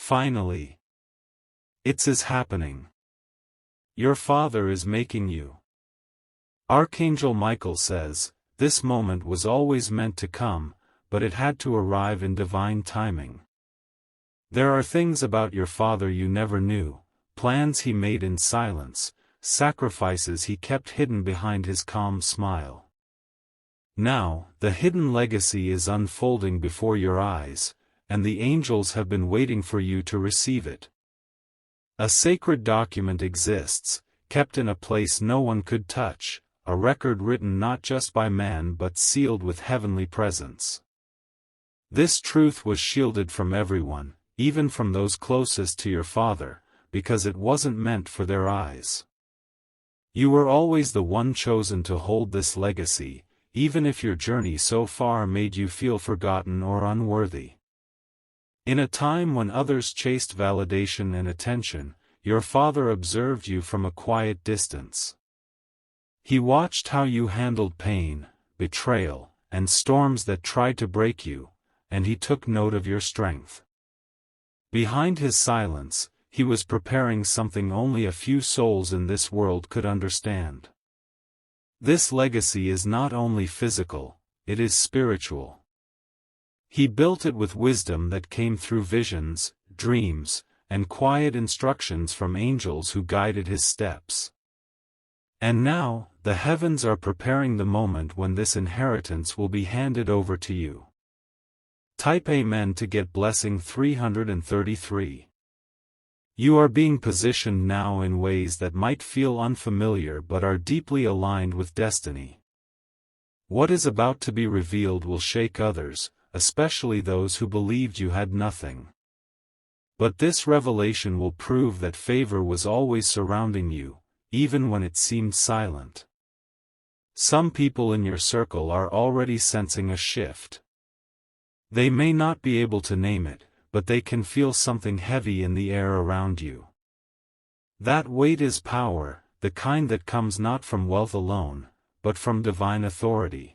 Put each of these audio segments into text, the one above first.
Finally. It's happening. Your Father is making you. Archangel Michael says, this moment was always meant to come, but it had to arrive in divine timing. There are things about your Father you never knew, plans he made in silence, sacrifices he kept hidden behind his calm smile. Now, the hidden legacy is unfolding before your eyes, and the angels have been waiting for you to receive it. A sacred document exists, kept in a place no one could touch, a record written not just by man but sealed with heavenly presence. This truth was shielded from everyone, even from those closest to your Father, because it wasn't meant for their eyes. You were always the one chosen to hold this legacy, even if your journey so far made you feel forgotten or unworthy. In a time when others chased validation and attention, your Father observed you from a quiet distance. He watched how you handled pain, betrayal, and storms that tried to break you, and he took note of your strength. Behind his silence, he was preparing something only a few souls in this world could understand. This legacy is not only physical, it is spiritual. He built it with wisdom that came through visions, dreams, and quiet instructions from angels who guided his steps. And now, the heavens are preparing the moment when this inheritance will be handed over to you. Type Amen to get blessing 333. You are being positioned now in ways that might feel unfamiliar but are deeply aligned with destiny. What is about to be revealed will shake others, especially those who believed you had nothing. But this revelation will prove that favor was always surrounding you, even when it seemed silent. Some people in your circle are already sensing a shift. They may not be able to name it, but they can feel something heavy in the air around you. That weight is power, the kind that comes not from wealth alone, but from divine authority.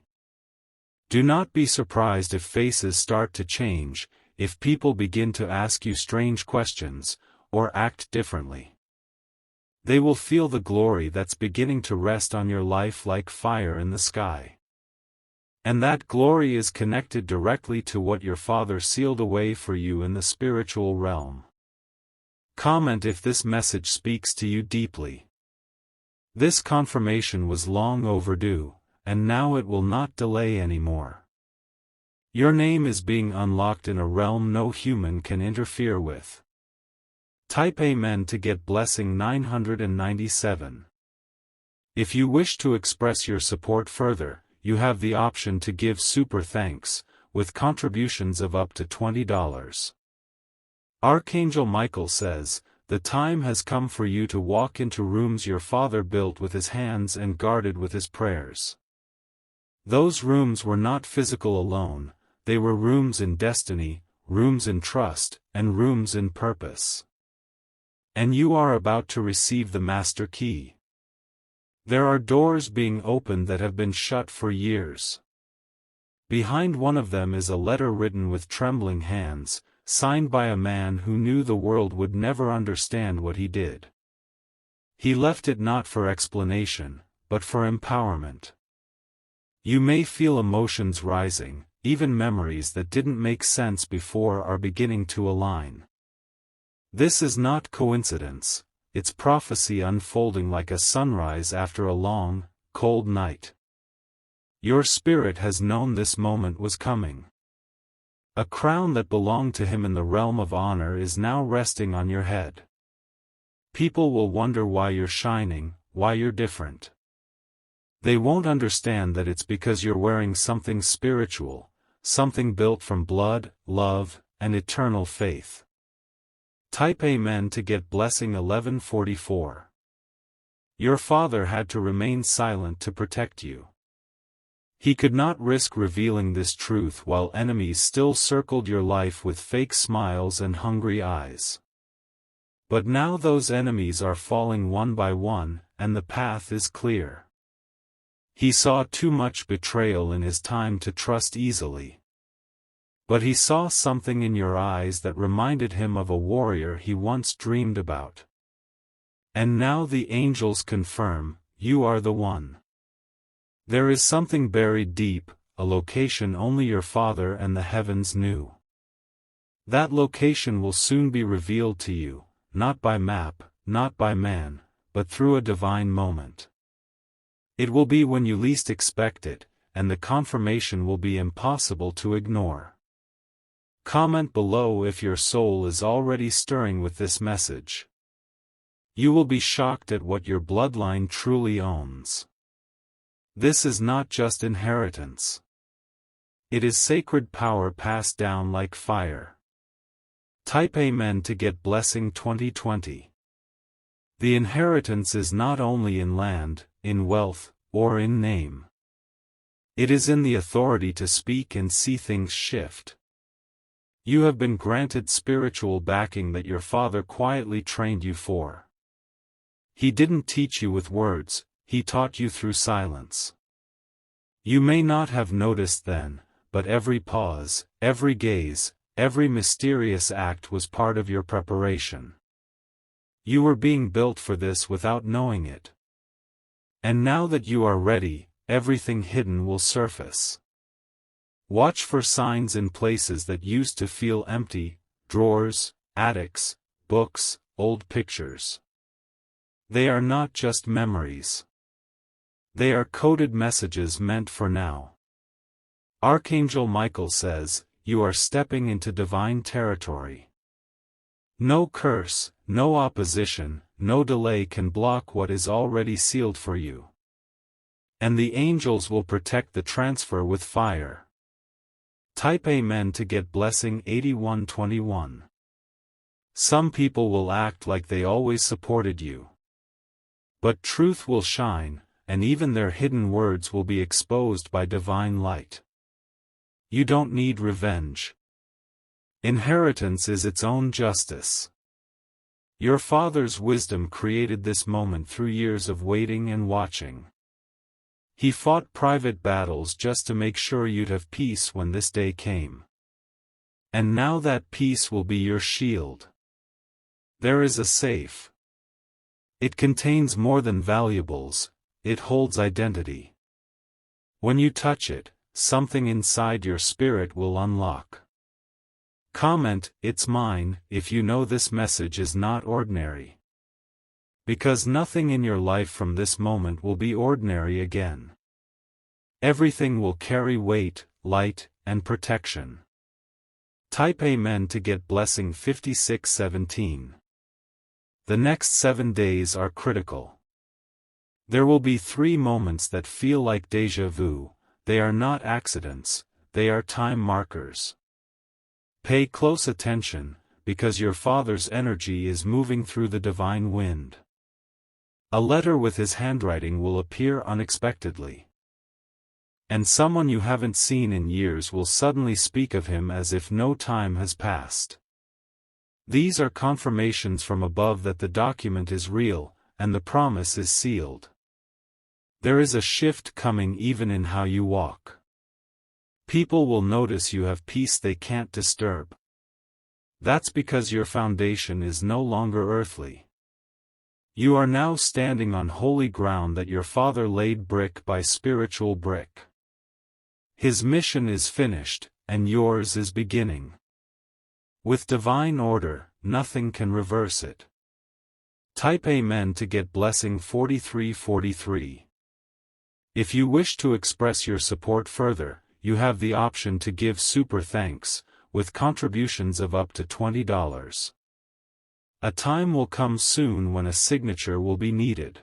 Do not be surprised if faces start to change, if people begin to ask you strange questions, or act differently. They will feel the glory that's beginning to rest on your life like fire in the sky. And that glory is connected directly to what your Father sealed away for you in the spiritual realm. Comment if this message speaks to you deeply. This confirmation was long overdue, and now it will not delay anymore. Your name is being unlocked in a realm no human can interfere with. Type Amen to get blessing 997. If you wish to express your support further, you have the option to give super thanks, with contributions of up to $20. Archangel Michael says, the time has come for you to walk into rooms your Father built with his hands and guarded with his prayers. Those rooms were not physical alone, they were rooms in destiny, rooms in trust, and rooms in purpose. And you are about to receive the master key. There are doors being opened that have been shut for years. Behind one of them is a letter written with trembling hands, signed by a man who knew the world would never understand what he did. He left it not for explanation, but for empowerment. You may feel emotions rising, even memories that didn't make sense before are beginning to align. This is not coincidence. It's prophecy unfolding like a sunrise after a long, cold night. Your spirit has known this moment was coming. A crown that belonged to him in the realm of honor is now resting on your head. People will wonder why you're shining, why you're different. They won't understand that it's because you're wearing something spiritual, something built from blood, love, and eternal faith. Type Amen to get blessing 1144. Your Father had to remain silent to protect you. He could not risk revealing this truth while enemies still circled your life with fake smiles and hungry eyes. But now those enemies are falling one by one, and the path is clear. He saw too much betrayal in his time to trust easily. But he saw something in your eyes that reminded him of a warrior he once dreamed about. And now the angels confirm, you are the one. There is something buried deep, a location only your Father and the heavens knew. That location will soon be revealed to you, not by map, not by man, but through a divine moment. It will be when you least expect it, and the confirmation will be impossible to ignore. Comment below if your soul is already stirring with this message. You will be shocked at what your bloodline truly owns. This is not just inheritance. It is sacred power passed down like fire. Type Amen to get blessing 2020. The inheritance is not only in land, in wealth, or in name. It is in the authority to speak and see things shift. You have been granted spiritual backing that your Father quietly trained you for. He didn't teach you with words, he taught you through silence. You may not have noticed then, but every pause, every gaze, every mysterious act was part of your preparation. You were being built for this without knowing it. And now that you are ready, everything hidden will surface. Watch for signs in places that used to feel empty, drawers, attics, books, old pictures. They are not just memories. They are coded messages meant for now. Archangel Michael says, you are stepping into divine territory. No curse, no opposition, no delay can block what is already sealed for you. And the angels will protect the transfer with fire. Type Amen to get blessing 8121. Some people will act like they always supported you. But truth will shine, and even their hidden words will be exposed by divine light. You don't need revenge. Inheritance is its own justice. Your Father's wisdom created this moment through years of waiting and watching. He fought private battles just to make sure you'd have peace when this day came. And now that peace will be your shield. There is a safe. It contains more than valuables, it holds identity. When you touch it, something inside your spirit will unlock. Comment, it's mine, if you know this message is not ordinary. Because nothing in your life from this moment will be ordinary again. Everything will carry weight, light, and protection. Type Amen to get blessing 5617. The next 7 days are critical. There will be 3 moments that feel like déjà vu. They are not accidents, they are time markers. Pay close attention, because your Father's energy is moving through the divine wind. A letter with his handwriting will appear unexpectedly. And someone you haven't seen in years will suddenly speak of him as if no time has passed. These are confirmations from above that the document is real, and the promise is sealed. There is a shift coming even in how you walk. People will notice you have peace they can't disturb. That's because your foundation is no longer earthly. You are now standing on holy ground that your Father laid brick by spiritual brick. His mission is finished, and yours is beginning. With divine order, nothing can reverse it. Type Amen to get blessing 4343. If you wish to express your support further, you have the option to give super thanks, with contributions of up to $20. A time will come soon when a signature will be needed.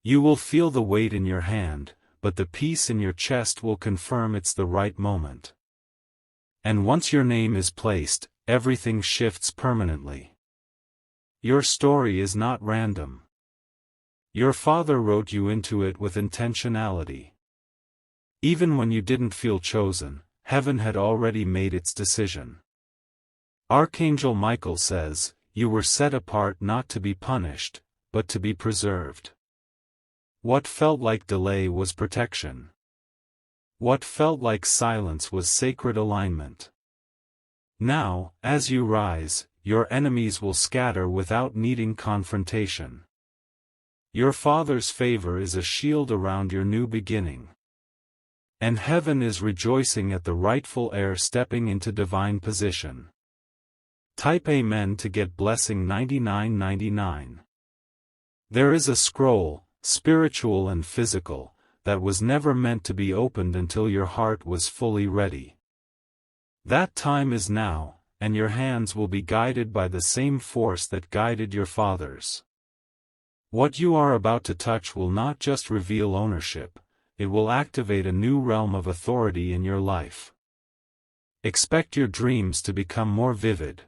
You will feel the weight in your hand, but the peace in your chest will confirm it's the right moment. And once your name is placed, everything shifts permanently. Your story is not random. Your Father wrote you into it with intentionality. Even when you didn't feel chosen, heaven had already made its decision. Archangel Michael says, you were set apart not to be punished, but to be preserved. What felt like delay was protection. What felt like silence was sacred alignment. Now, as you rise, your enemies will scatter without needing confrontation. Your Father's favor is a shield around your new beginning. And heaven is rejoicing at the rightful heir stepping into divine position. Type Amen to get blessing 9999. There is a scroll, spiritual and physical, that was never meant to be opened until your heart was fully ready. That time is now, and your hands will be guided by the same force that guided your fathers. What you are about to touch will not just reveal ownership, it will activate a new realm of authority in your life. Expect your dreams to become more vivid.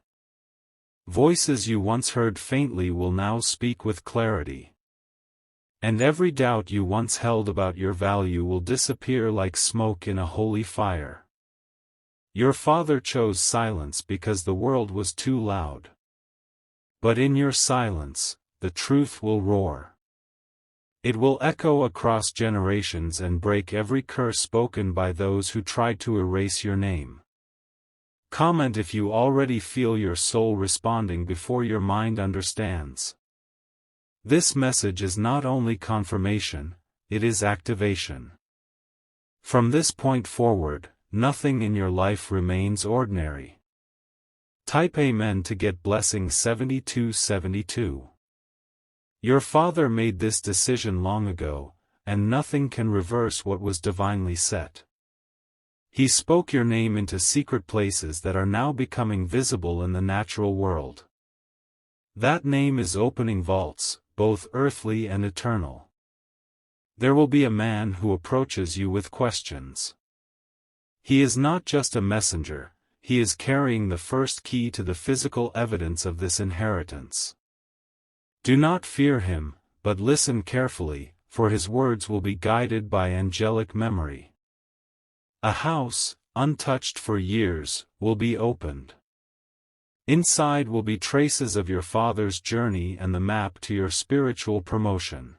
Voices you once heard faintly will now speak with clarity. And every doubt you once held about your value will disappear like smoke in a holy fire. Your father chose silence because the world was too loud. But in your silence, the truth will roar. It will echo across generations and break every curse spoken by those who tried to erase your name. Comment if you already feel your soul responding before your mind understands. This message is not only confirmation, it is activation. From this point forward, nothing in your life remains ordinary. Type Amen to get blessing 7272. Your Father made this decision long ago, and nothing can reverse what was divinely set. He spoke your name into secret places that are now becoming visible in the natural world. That name is opening vaults, both earthly and eternal. There will be a man who approaches you with questions. He is not just a messenger, he is carrying the first key to the physical evidence of this inheritance. Do not fear him, but listen carefully, for his words will be guided by angelic memory. A house, untouched for years, will be opened. Inside will be traces of your father's journey and the map to your spiritual promotion.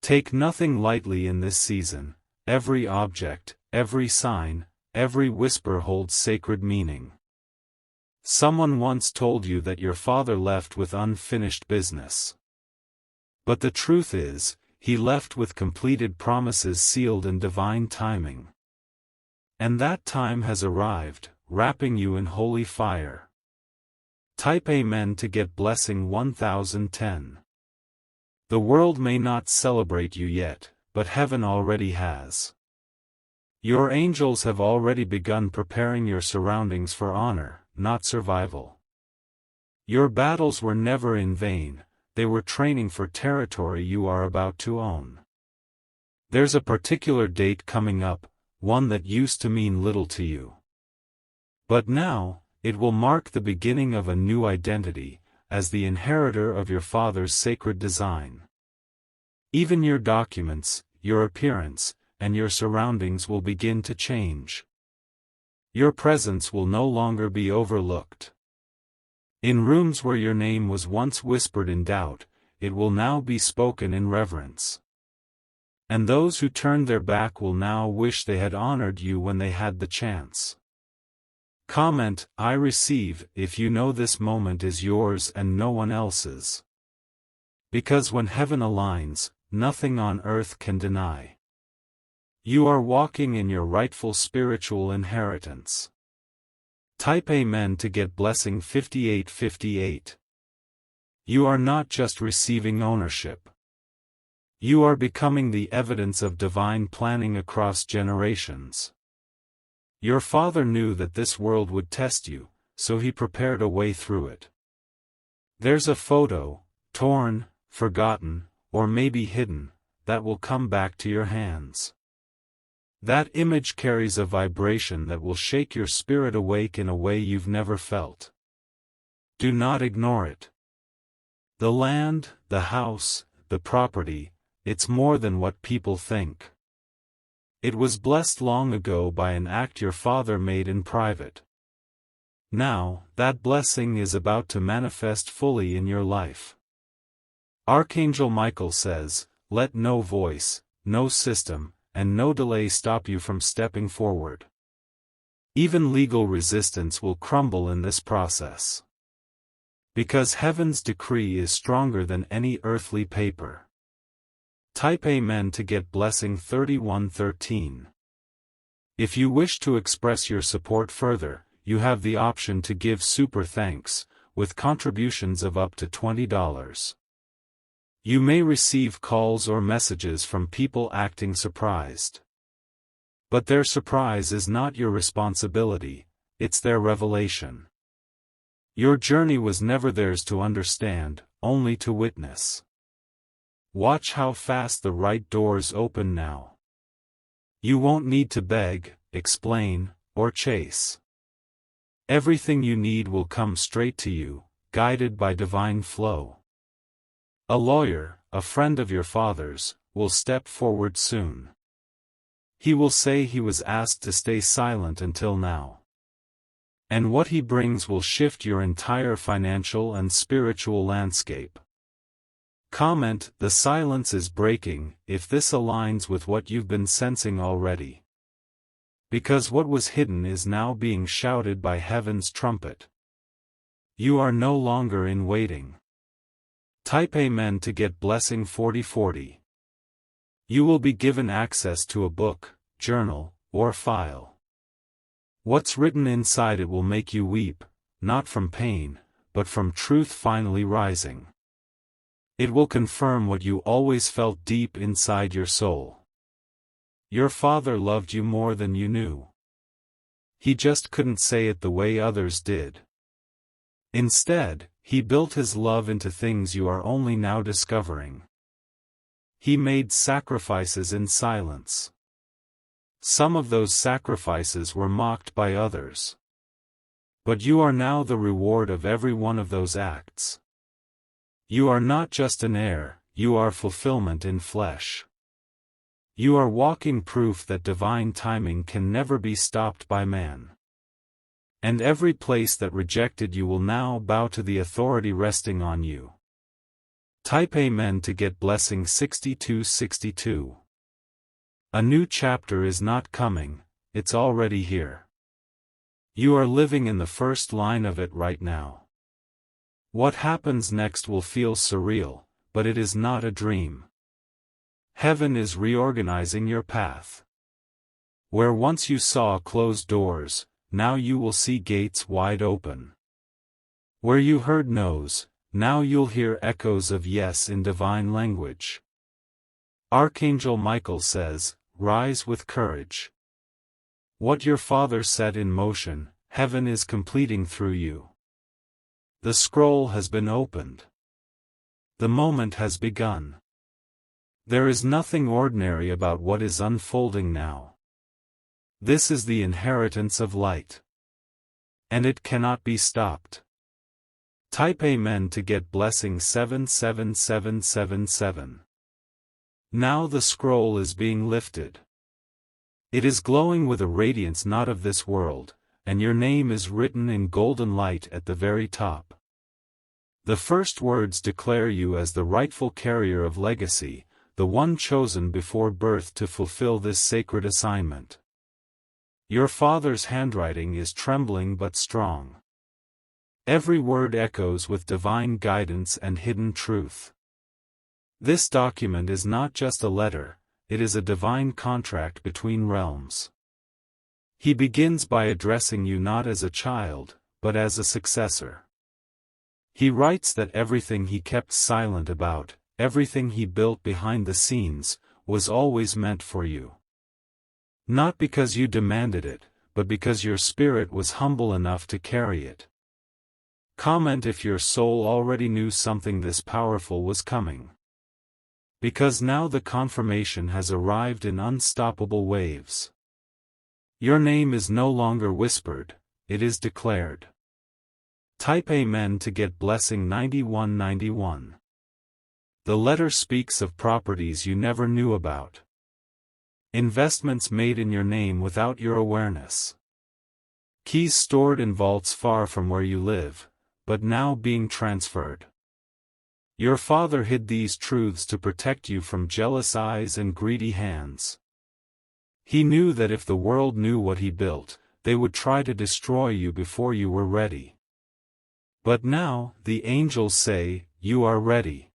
Take nothing lightly in this season. Every object, every sign, every whisper holds sacred meaning. Someone once told you that your father left with unfinished business. But the truth is, he left with completed promises sealed in divine timing. And that time has arrived, wrapping you in holy fire. Type Amen to get blessing 1010. The world may not celebrate you yet, but heaven already has. Your angels have already begun preparing your surroundings for honor, not survival. Your battles were never in vain, they were training for territory you are about to own. There's a particular date coming up, one that used to mean little to you. But now, it will mark the beginning of a new identity, as the inheritor of your father's sacred design. Even your documents, your appearance, and your surroundings will begin to change. Your presence will no longer be overlooked. In rooms where your name was once whispered in doubt, it will now be spoken in reverence. And those who turned their back will now wish they had honored you when they had the chance. Comment, I receive, if you know this moment is yours and no one else's. Because when heaven aligns, nothing on earth can deny. You are walking in your rightful spiritual inheritance. Type Amen to get blessing 5858. You are not just receiving ownership. You are becoming the evidence of divine planning across generations. Your father knew that this world would test you, so he prepared a way through it. There's a photo, torn, forgotten, or maybe hidden, that will come back to your hands. That image carries a vibration that will shake your spirit awake in a way you've never felt. Do not ignore it. The land, the house, the property, it's more than what people think. It was blessed long ago by an act your father made in private. Now, that blessing is about to manifest fully in your life. Archangel Michael says, let no voice, no system, and no delay stop you from stepping forward. Even legal resistance will crumble in this process. Because heaven's decree is stronger than any earthly paper. Type Amen to get blessing 3113. If you wish to express your support further, you have the option to give super thanks, with contributions of up to $20. You may receive calls or messages from people acting surprised. But their surprise is not your responsibility, it's their revelation. Your journey was never theirs to understand, only to witness. Watch how fast the right doors open now. You won't need to beg, explain, or chase. Everything you need will come straight to you, guided by divine flow. A lawyer, a friend of your father's, will step forward soon. He will say he was asked to stay silent until now. And what he brings will shift your entire financial and spiritual landscape. Comment, the silence is breaking, if this aligns with what you've been sensing already. Because what was hidden is now being shouted by heaven's trumpet. You are no longer in waiting. Type Amen to get blessing 4040. You will be given access to a book, journal, or file. What's written inside it will make you weep, not from pain, but from truth finally rising. It will confirm what you always felt deep inside your soul. Your father loved you more than you knew. He just couldn't say it the way others did. Instead, he built his love into things you are only now discovering. He made sacrifices in silence. Some of those sacrifices were mocked by others. But you are now the reward of every one of those acts. You are not just an heir, you are fulfillment in flesh. You are walking proof that divine timing can never be stopped by man. And every place that rejected you will now bow to the authority resting on you. Type Amen to get blessing 6262. A new chapter is not coming, it's already here. You are living in the first line of it right now. What happens next will feel surreal, but it is not a dream. Heaven is reorganizing your path. Where once you saw closed doors, now you will see gates wide open. Where you heard no's, now you'll hear echoes of yes in divine language. Archangel Michael says, rise with courage. What your father set in motion, heaven is completing through you. The scroll has been opened. The moment has begun. There is nothing ordinary about what is unfolding now. This is the inheritance of light. And it cannot be stopped. Type Amen to get blessing 77777. Now the scroll is being lifted. It is glowing with a radiance not of this world, and your name is written in golden light at the very top. The first words declare you as the rightful carrier of legacy, the one chosen before birth to fulfill this sacred assignment. Your father's handwriting is trembling but strong. Every word echoes with divine guidance and hidden truth. This document is not just a letter, it is a divine contract between realms. He begins by addressing you not as a child, but as a successor. He writes that everything he kept silent about, everything he built behind the scenes, was always meant for you. Not because you demanded it, but because your spirit was humble enough to carry it. Comment if your soul already knew something this powerful was coming. Because now the confirmation has arrived in unstoppable waves. Your name is no longer whispered, it is declared. Type Amen to get blessing 9191. The letter speaks of properties you never knew about. Investments made in your name without your awareness. Keys stored in vaults far from where you live, but now being transferred. Your father hid these truths to protect you from jealous eyes and greedy hands. He knew that if the world knew what he built, they would try to destroy you before you were ready. But now, the angels say, you are ready.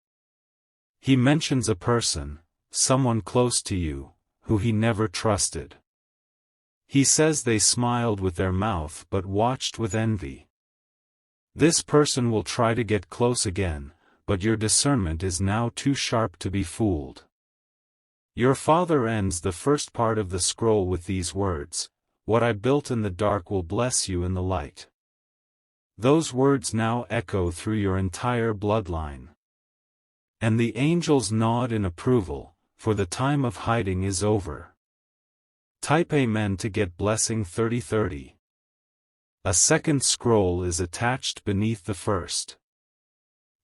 He mentions a person, someone close to you, who he never trusted. He says they smiled with their mouth but watched with envy. This person will try to get close again, but your discernment is now too sharp to be fooled. Your Father ends the first part of the scroll with these words, "What I built in the dark will bless you in the light." Those words now echo through your entire bloodline. And the angels nod in approval, for the time of hiding is over. Type Amen to get blessing 3030. A second scroll is attached beneath the first.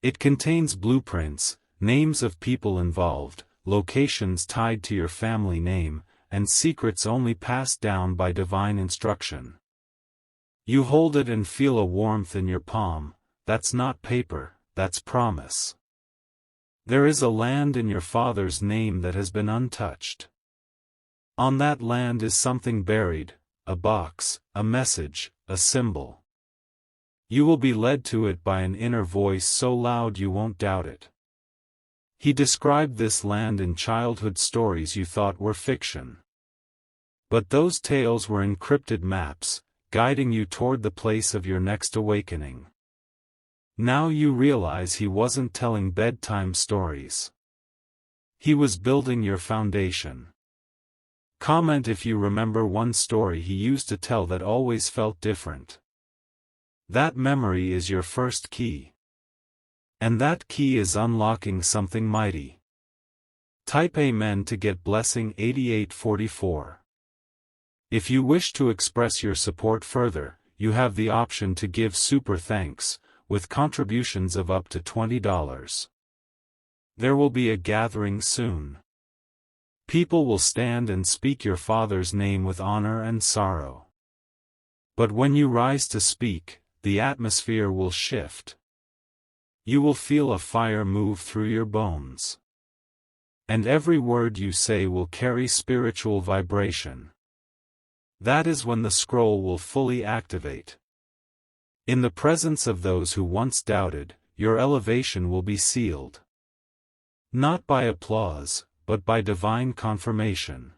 It contains blueprints, names of people involved, locations tied to your family name, and secrets only passed down by divine instruction. You hold it and feel a warmth in your palm. That's not paper, that's promise. There is a land in your Father's name that has been untouched. On that land is something buried, a box, a message, a symbol. You will be led to it by an inner voice so loud you won't doubt it. He described this land in childhood stories you thought were fiction. But those tales were encrypted maps, guiding you toward the place of your next awakening. Now you realize he wasn't telling bedtime stories. He was building your foundation. Comment if you remember one story he used to tell that always felt different. That memory is your first key. And that key is unlocking something mighty. Type Amen to get blessing 8844. If you wish to express your support further, you have the option to give super thanks, with contributions of up to $20. There will be a gathering soon. People will stand and speak your Father's name with honor and sorrow. But when you rise to speak, the atmosphere will shift. You will feel a fire move through your bones. And every word you say will carry spiritual vibration. That is when the scroll will fully activate. In the presence of those who once doubted, your elevation will be sealed. Not by applause, but by divine confirmation.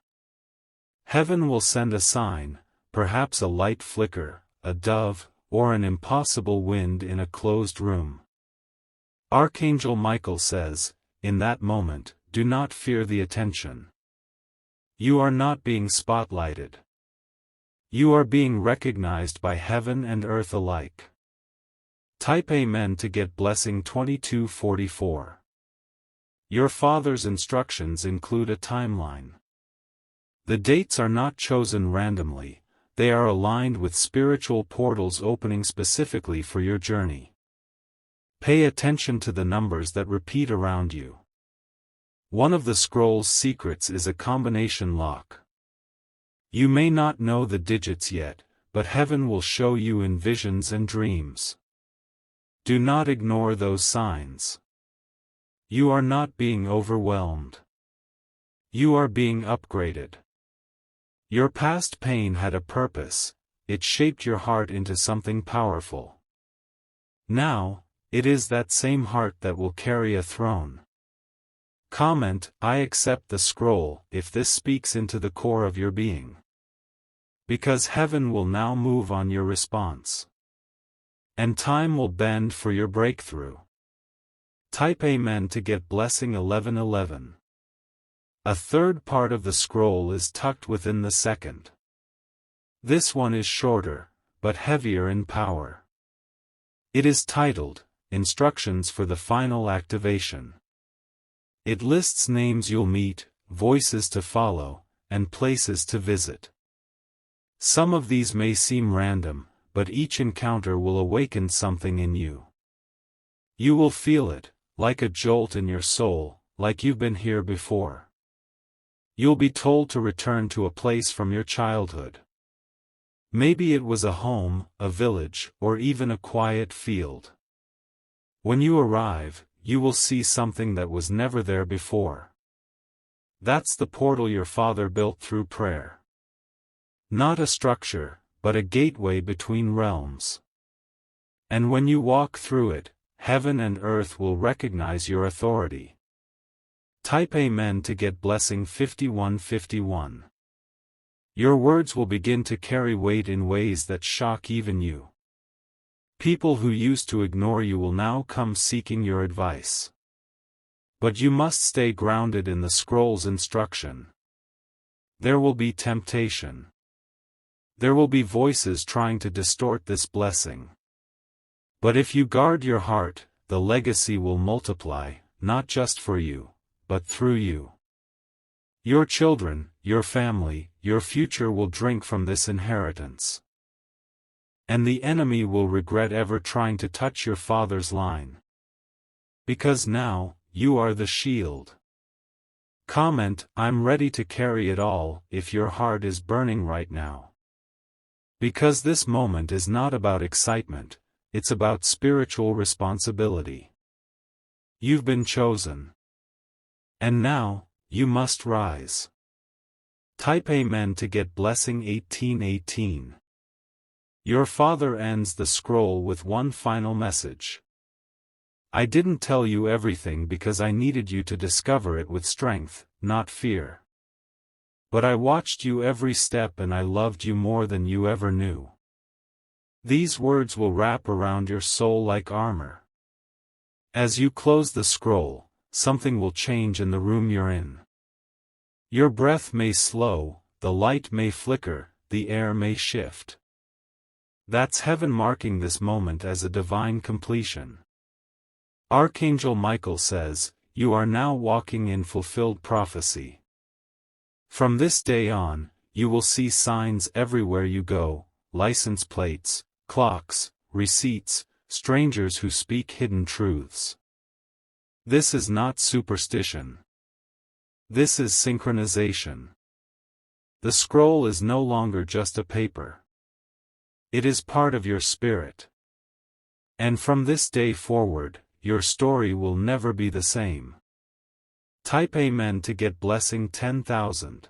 Heaven will send a sign, perhaps a light flicker, a dove, or an impossible wind in a closed room. Archangel Michael says, in that moment, do not fear the attention. You are not being spotlighted. You are being recognized by heaven and earth alike. Type Amen to get blessing 2244. Your Father's instructions include a timeline. The dates are not chosen randomly, they are aligned with spiritual portals opening specifically for your journey. Pay attention to the numbers that repeat around you. One of the scroll's secrets is a combination lock. You may not know the digits yet, but heaven will show you in visions and dreams. Do not ignore those signs. You are not being overwhelmed. You are being upgraded. Your past pain had a purpose, it shaped your heart into something powerful. Now, it is that same heart that will carry a throne. Comment, I accept the scroll, if this speaks into the core of your being. Because heaven will now move on your response. And time will bend for your breakthrough. Type Amen to get blessing 1111. A third part of the scroll is tucked within the second. This one is shorter, but heavier in power. It is titled, Instructions for the Final Activation. It lists names you'll meet, voices to follow, and places to visit. Some of these may seem random, but each encounter will awaken something in you. You will feel it, like a jolt in your soul, like you've been here before. You'll be told to return to a place from your childhood. Maybe it was a home, a village, or even a quiet field. When you arrive, you will see something that was never there before. That's the portal your Father built through prayer. Not a structure, but a gateway between realms. And when you walk through it, heaven and earth will recognize your authority. Type Amen to get blessing 5151. Your words will begin to carry weight in ways that shock even you. People who used to ignore you will now come seeking your advice. But you must stay grounded in the scroll's instruction. There will be temptation. There will be voices trying to distort this blessing. But if you guard your heart, the legacy will multiply, not just for you, but through you. Your children, your family, your future will drink from this inheritance. And the enemy will regret ever trying to touch your father's line. Because now, you are the shield. Comment, I'm ready to carry it all, if your heart is burning right now. Because this moment is not about excitement, it's about spiritual responsibility. You've been chosen. And now, you must rise. Type Amen to get blessing 1818. Your father ends the scroll with one final message. I didn't tell you everything because I needed you to discover it with strength, not fear. But I watched you every step and I loved you more than you ever knew. These words will wrap around your soul like armor. As you close the scroll, something will change in the room you're in. Your breath may slow, the light may flicker, the air may shift. That's heaven marking this moment as a divine completion. Archangel Michael says, you are now walking in fulfilled prophecy. From this day on, you will see signs everywhere you go, license plates, clocks, receipts, strangers who speak hidden truths. This is not superstition. This is synchronization. The scroll is no longer just a paper. It is part of your spirit. And from this day forward, your story will never be the same. Type Amen to get blessing 10,000.